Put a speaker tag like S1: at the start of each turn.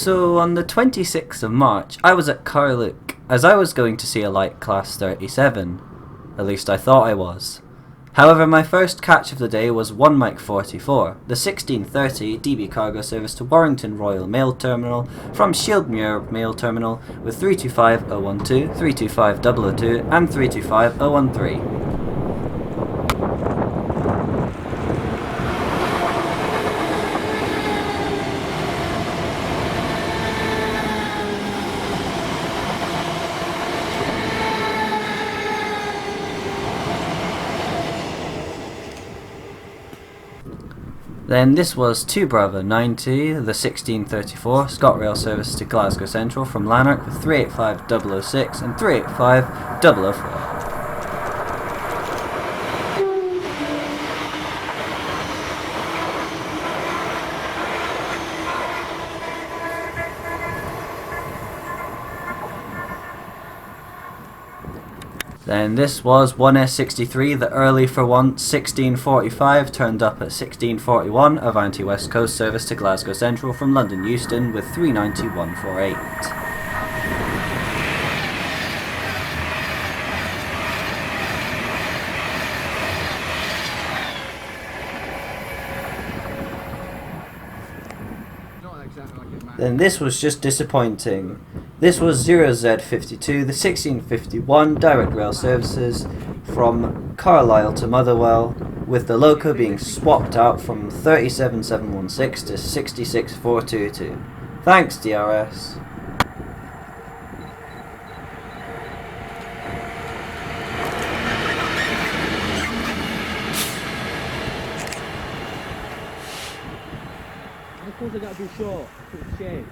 S1: So on the 26th of March, I was at Carluke, as I was going to see a light class 37. At least I thought I was. However, my first catch of the day was 1 Mike 44, the 1630 DB cargo service to Warrington Royal Mail Terminal from Shieldmuir Mail Terminal with 325012, 325002 and 325013. Then this was 2 Bravo 90, the 1634 ScotRail service to Glasgow Central from Lanark with 385006 and 385004. Then this was 1S63, the early for once 1645 turned up at 1641, Avanti West Coast service to Glasgow Central from London Euston with 39148. Then this was just disappointing. This was 0Z52, the 1651 direct rail services from Carlisle to Motherwell, with the loco being swapped out from 37716 to 66422. Thanks, DRS.
S2: I suppose I got to be short. It's a shame.